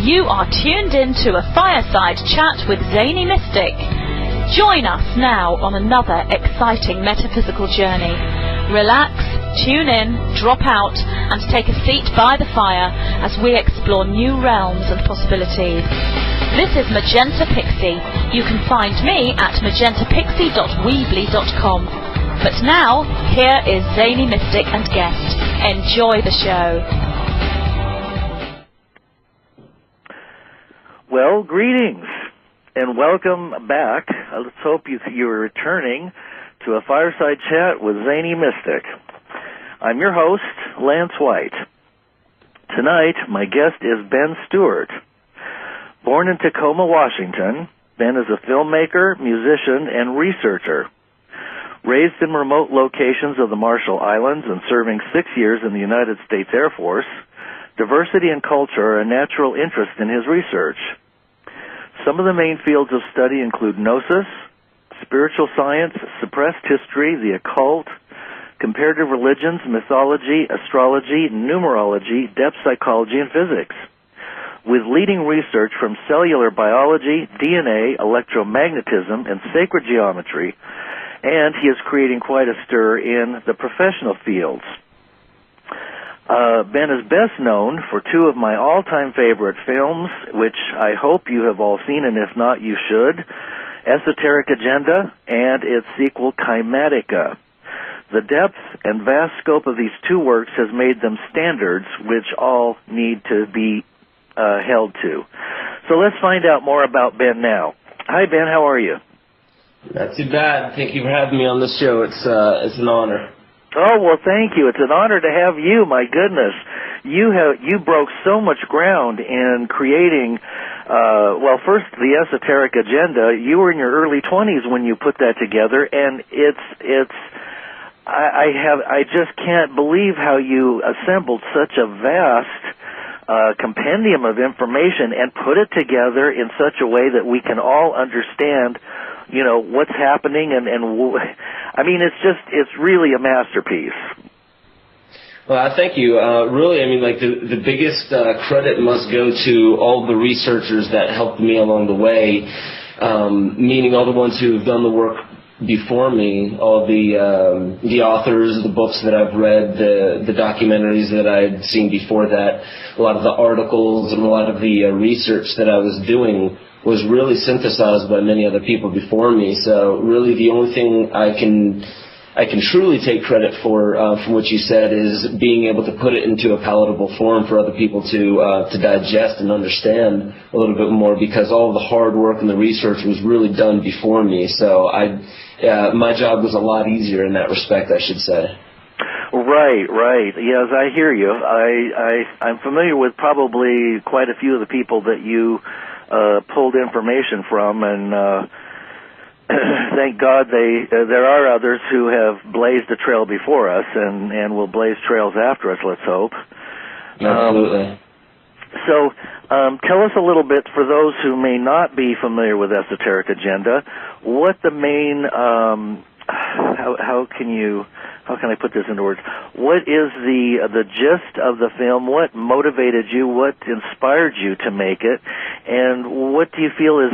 You are tuned in to a Fireside chat with Zany Mystic. Join us now on another exciting metaphysical journey. Relax, tune in, drop out, and take a seat by the fire as we explore new realms and possibilities. This is Magenta Pixie. You can find me at magentapixie.weebly.com. But now, here is Zany Mystic and guest. Enjoy the show. Well, greetings and welcome back. Let's hope you're returning to a Fireside chat with Zany Mystic. I'm your host, Lance White. Tonight, my guest is Ben Stewart. Born in Tacoma, Washington, Ben is a filmmaker, musician, and researcher. Raised in remote locations of the Marshall Islands and serving 6 years in the United States Air Force, diversity and culture are a natural interest in his research. Some of the main fields of study include gnosis, spiritual science, suppressed history, the occult, comparative religions, mythology, astrology, numerology, depth psychology, and physics, with leading research from cellular biology, DNA, electromagnetism, and sacred geometry, and he is creating quite a stir in the professional fields. Ben is best known for two of my all-time favorite films, which I hope you have all seen, and if not, you should, Esoteric Agenda and its sequel, KYMATICA. The depth and vast scope of these two works has made them standards which all need to be held to. So let's find out more about Ben now. Hi, Ben. How are you? Not too bad. Thank you for having me on the show. It's an honor. Oh, well, thank you. It's an honor to have you. My goodness, you broke so much ground in creating. Well, first the Esoteric Agenda. You were in your early 20s when you put that together, and I just can't believe how you assembled such a vast compendium of information and put it together in such a way that we can all understand, you know, what's happening, and I mean, it's really a masterpiece. Well, thank you. Really, I mean, like the biggest credit must go to all the researchers that helped me along the way, meaning all the ones who have done the work before me, all the authors, the books that I've read, the documentaries that I'd seen before that, a lot of the articles and a lot of the research that I was doing was really synthesized by many other people before me. So really the only thing I can truly take credit for from what you said is being able to put it into a palatable form for other people to digest and understand a little bit more, because all the hard work and the research was really done before me. So my job was a lot easier in that respect, I should say. Right. Yes, I hear you. I'm familiar with probably quite a few of the people that you pulled information from, and thank God there are others who have blazed a trail before us and will blaze trails after us, let's hope. Absolutely. So tell us a little bit, for those who may not be familiar with Esoteric Agenda, what the main, how can I put this into words? What is the gist of the film? What motivated you? What inspired you to make it? And what do you feel is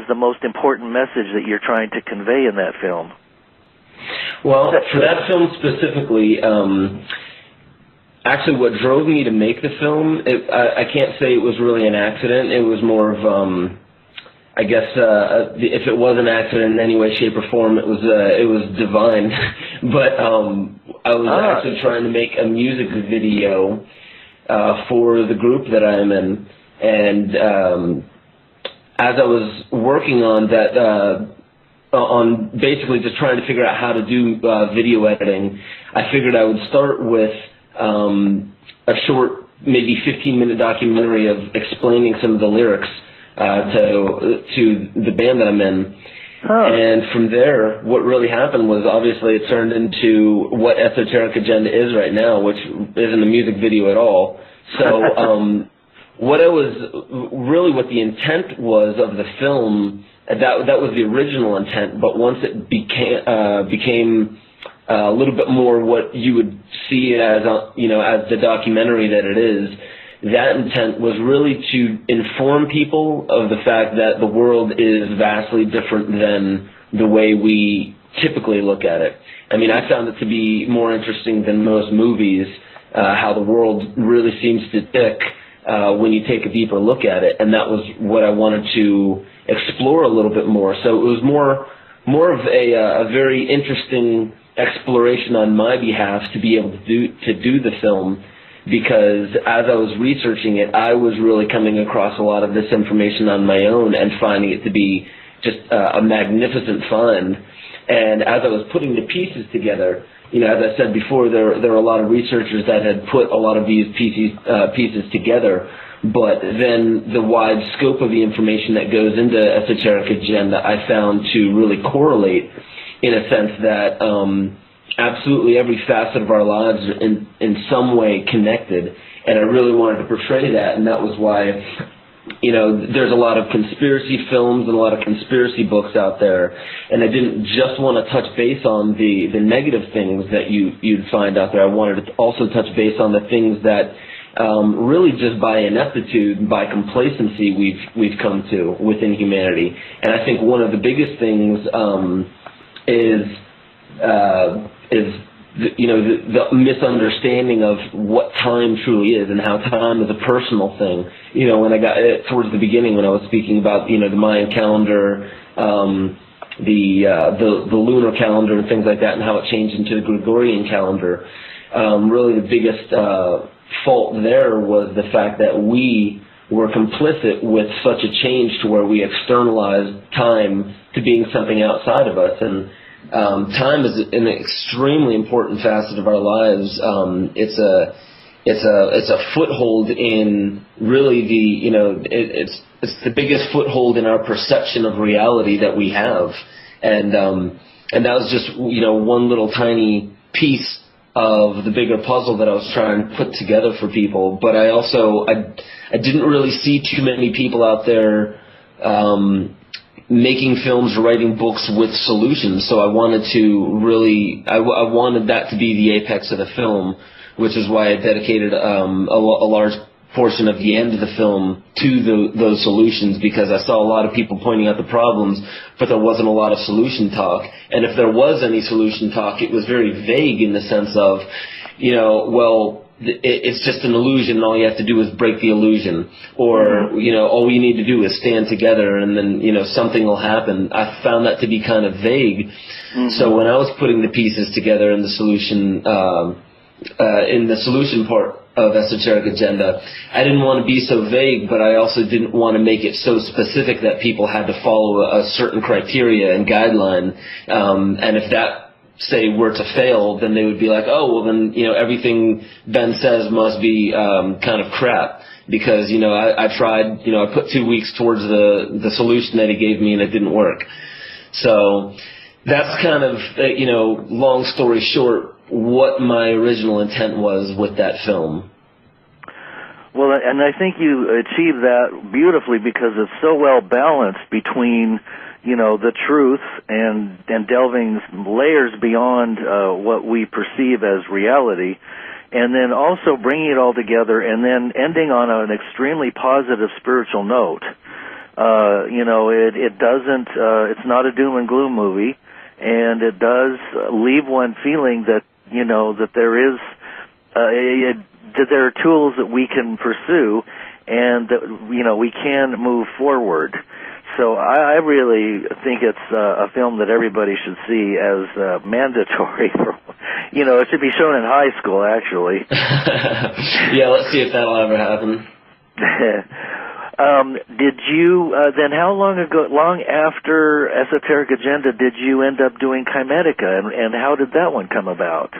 the most important message that you're trying to convey in that film? Well, for that film specifically, actually what drove me to make the film, I can't say it was really an accident. It was more of, I guess, if it was an accident in any way, shape, or form, it was divine. But I was actually trying to make a music video for the group that I'm in, and as I was working on that, on basically just trying to figure out how to do video editing, I figured I would start with a short, maybe 15-minute documentary of explaining some of the lyrics to the band that I'm in. And from there, what really happened was, obviously it turned into what Esoteric Agenda is right now, which isn't a music video at all. So what the intent was of the film, that was the original intent, but once it became a little bit more what you would see as as the documentary that it is, that intent was really to inform people of the fact that the world is vastly different than the way we typically look at it. I mean, I found it to be more interesting than most movies, how the world really seems to tick when you take a deeper look at it, and that was what I wanted to explore a little bit more. So it was more of a very interesting exploration on my behalf to be able to do the film, because as I was researching it, I was really coming across a lot of this information on my own and finding it to be just a magnificent find. And as I was putting the pieces together, you know, as I said before, there are a lot of researchers that had put a lot of these pieces together, but then the wide scope of the information that goes into Esoteric Agenda I found to really correlate in a sense that absolutely every facet of our lives are in some way connected, and I really wanted to portray that, and that was why, you know, there's a lot of conspiracy films and a lot of conspiracy books out there, and I didn't just want to touch base on the negative things that you'd find out there. I wanted to also touch base on the things that really just by ineptitude, by complacency we've come to within humanity. And I think one of the biggest things is the misunderstanding of what time truly is and how time is a personal thing. You know, when I got towards the beginning, when I was speaking about, you know, the Mayan calendar, the lunar calendar and things like that, and how it changed into the Gregorian calendar, really the biggest fault there was the fact that we were complicit with such a change to where we externalized time to being something outside of us. And time is an extremely important facet of our lives. It's a foothold in really it's the biggest foothold in our perception of reality that we have, and that was just, you know, one little tiny piece of the bigger puzzle that I was trying to put together for people. But I didn't really see too many people out there making films or writing books with solutions, so I wanted to really, I wanted that to be the apex of the film, which is why I dedicated a large portion of the end of the film to those solutions, because I saw a lot of people pointing out the problems, but there wasn't a lot of solution talk. And if there was any solution talk, it was very vague in the sense of, you know, well, it's just an illusion, and all you have to do is break the illusion. Or, you know, all you need to do is stand together and then, you know, something will happen. I found that to be kind of vague. So when I was putting the pieces together in the solution part of Esoteric Agenda, I didn't want to be so vague, but I also didn't want to make it so specific that people had to follow a certain criteria and guideline. And if that, say, were to fail, then they would be like, oh, well, then, you know, everything Ben says must be kind of crap, because, you know, I tried, you know, I put 2 weeks towards the solution that he gave me and it didn't work. So that's kind of, you know, long story short, what my original intent was with that film. Well, and I think you achieved that beautifully, because it's so well balanced between, you know, the truth and delving layers beyond what we perceive as reality, and then also bringing it all together and then ending on an extremely positive spiritual note. You know, it doesn't, it's not a doom and gloom movie, and it does leave one feeling that, you know, that there is, that there are tools that we can pursue, and that, you know, we can move forward. So I really think it's a film that everybody should see as mandatory. You know, it should be shown in high school, actually. Yeah, let's see if that'll ever happen. Did you, then how long after Esoteric Agenda did you end up doing KYMATICA, and how did that one come about?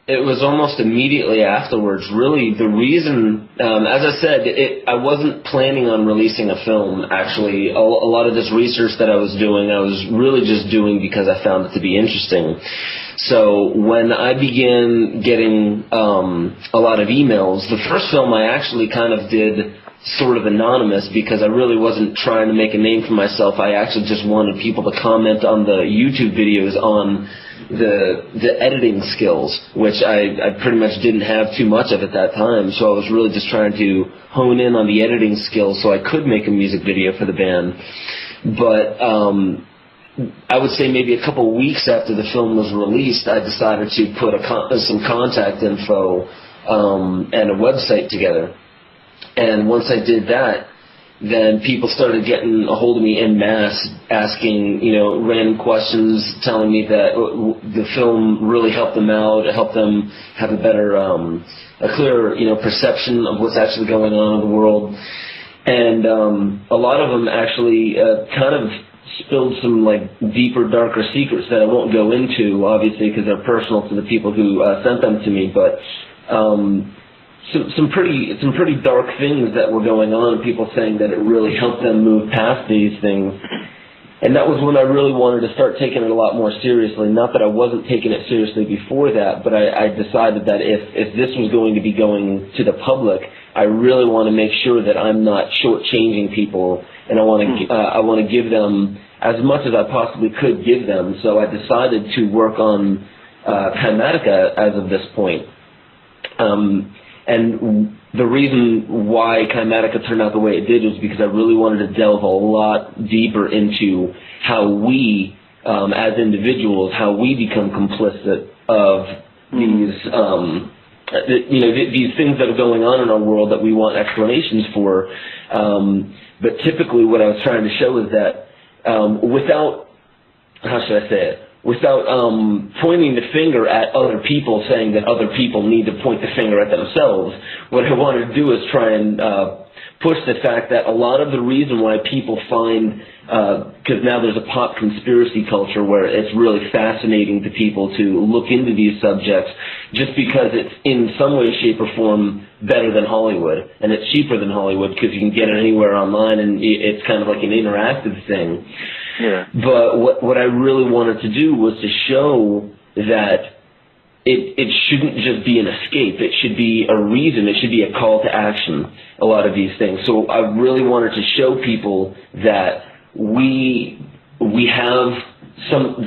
It was almost immediately afterwards. Really, the reason, as I said, I wasn't planning on releasing a film, actually. A lot of this research that I was doing, I was really just doing because I found it to be interesting. So when I began getting a lot of emails, the first film I actually kind of did sort of anonymous, because I really wasn't trying to make a name for myself. I actually just wanted people to comment on the YouTube videos on the editing skills, which I pretty much didn't have too much of at that time. So I was really just trying to hone in on the editing skills so I could make a music video for the band. But I would say maybe a couple weeks after the film was released, I decided to put some contact info and a website together. And once I did that, then people started getting a hold of me en masse, asking, random questions, telling me that the film really helped them out, helped them have a better, a clearer, perception of what's actually going on in the world. And a lot of them actually kind of spilled some deeper, darker secrets that I won't go into, obviously, because they're personal to the people who sent them to me. But some pretty dark things that were going on, and people saying that it really helped them move past these things. And that was when I really wanted to start taking it a lot more seriously. Not that I wasn't taking it seriously before that, but I decided that if this was going to be going to the public, I really want to make sure that I'm not shortchanging people, and I want to give them as much as I possibly could give them. So I decided to work on KYMATICA as of this point. And the reason why KYMATICA turned out the way it did was because I really wanted to delve a lot deeper into how we, as individuals, how we become complicit of these, these things that are going on in our world that we want explanations for. But typically what I was trying to show is that without, how should I say it? Without pointing the finger at other people, saying that other people need to point the finger at themselves, what I wanted to do is try and push the fact that a lot of the reason why people find, because now there's a pop conspiracy culture where it's really fascinating to people to look into these subjects, just because it's in some way, shape, or form better than Hollywood, and it's cheaper than Hollywood because you can get it anywhere online, and it's kind of like an interactive thing. Yeah. But what I really wanted to do was to show that it shouldn't just be an escape. It should be a reason. It should be a call to action, a lot of these things. So I really wanted to show people that we have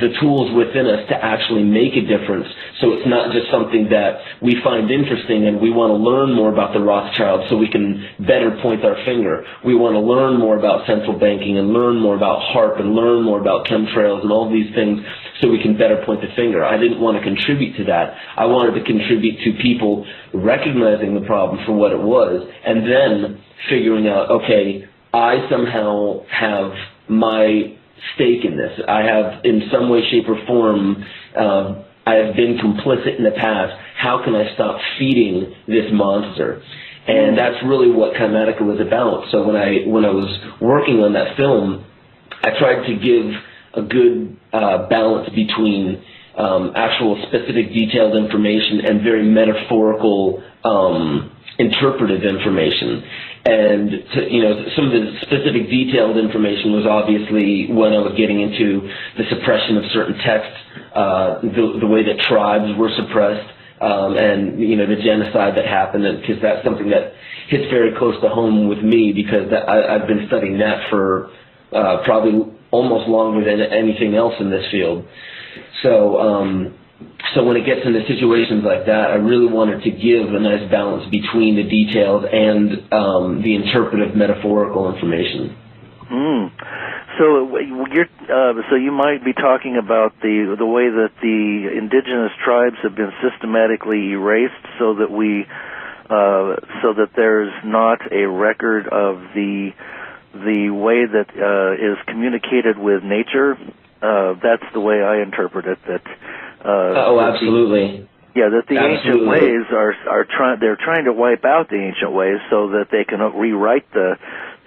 the tools within us to actually make a difference. So it's not just something that we find interesting and we want to learn more about the Rothschilds so we can better point our finger. We want to learn more about central banking and learn more about HARP and learn more about chemtrails and all these things so we can better point the finger. I didn't want to contribute to that. I wanted to contribute to people recognizing the problem for what it was and then figuring out, okay, I somehow have my stake in this. I have, in some way, shape, or form, I have been complicit in the past. How can I stop feeding this monster? And that's really what KYMATICA was about. So when I was working on that film, I tried to give a good balance between actual specific detailed information and very metaphorical interpretive information. And some of the specific detailed information was obviously when I was getting into the suppression of certain texts, the way that tribes were suppressed, and the genocide that happened, because that's something that hits very close to home with me because I've been studying that for probably almost longer than anything else in this field. So when it gets into situations like that, I really wanted to give a nice balance between the details and the interpretive, metaphorical information. So you might be talking about the way that the indigenous tribes have been systematically erased, so that there's not a record of the way that is communicated with nature. That's the way I interpret it. Absolutely. That the ancient ways they're trying to wipe out the ancient ways so that they can rewrite the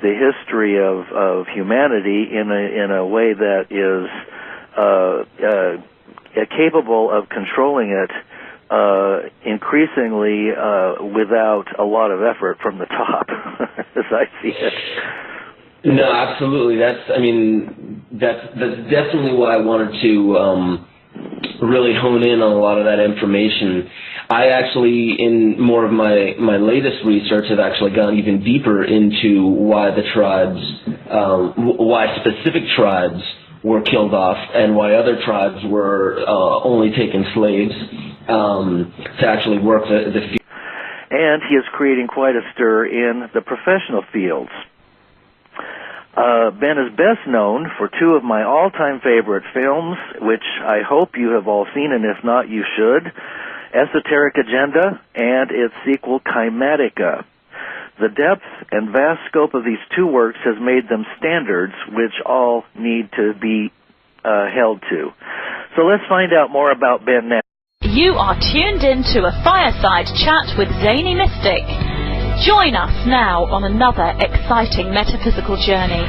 history of humanity in a way that is capable of controlling it increasingly without a lot of effort from the top, as I see it. No, absolutely. That's definitely what I wanted to really hone in on a lot of that information. I actually, in more of my latest research, have actually gone even deeper into why the tribes, why specific tribes were killed off, and why other tribes were only taking slaves to actually work the field. And he is creating quite a stir in the professional fields. Ben is best known for two of my all-time favorite films, which I hope you have all seen, and if not, you should. Esoteric Agenda and its sequel, KYMATICA. The depth and vast scope of these two works has made them standards which all need to be held to. So let's find out more about Ben now. You are tuned in to a Fireside Chat with Zany Mystic. Join us now on another exciting metaphysical journey.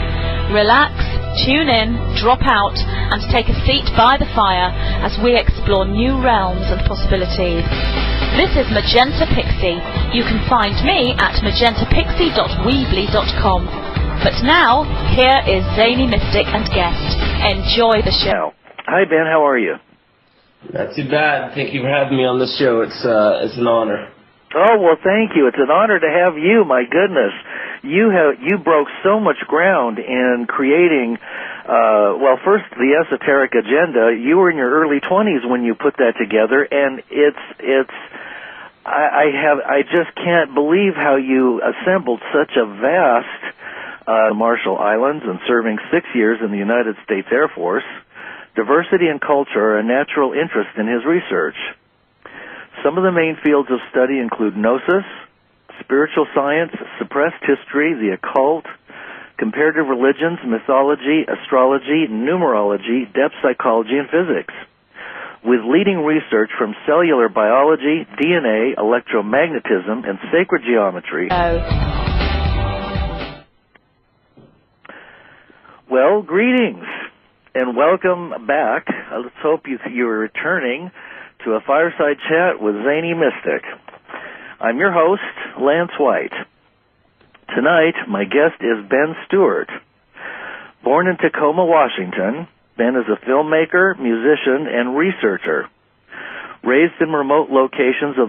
Relax, tune in, drop out, and take a seat by the fire as we explore new realms and possibilities. This is Magenta Pixie. You can find me at magentapixie.weebly.com. But now, here is Zany Mystic and guest. Enjoy the show. Hi Ben, how are you? Not too bad. Thank you for having me on the show. It's an honor. Oh, well, thank you. It's an honor to have you. My goodness. You broke so much ground in creating, first the Esoteric Agenda. You were in your early 20s when you put that together, and I just can't believe how you assembled such a vast Marshall Islands and serving 6 years in the United States Air Force. Diversity and culture are a natural interest in his research. Some of the main fields of study include gnosis, spiritual science, suppressed history, the occult, comparative religions, mythology, astrology, numerology, depth psychology, and physics, with leading research from cellular biology, DNA, electromagnetism, and sacred geometry. Well, greetings, and welcome back. Let's hope you're returning to a Fireside Chat with Zany Mystic. I'm your host, Lance White. Tonight, my guest is Ben Stewart. Born in Tacoma, Washington, Ben is a filmmaker, musician, and researcher. Raised in remote locations of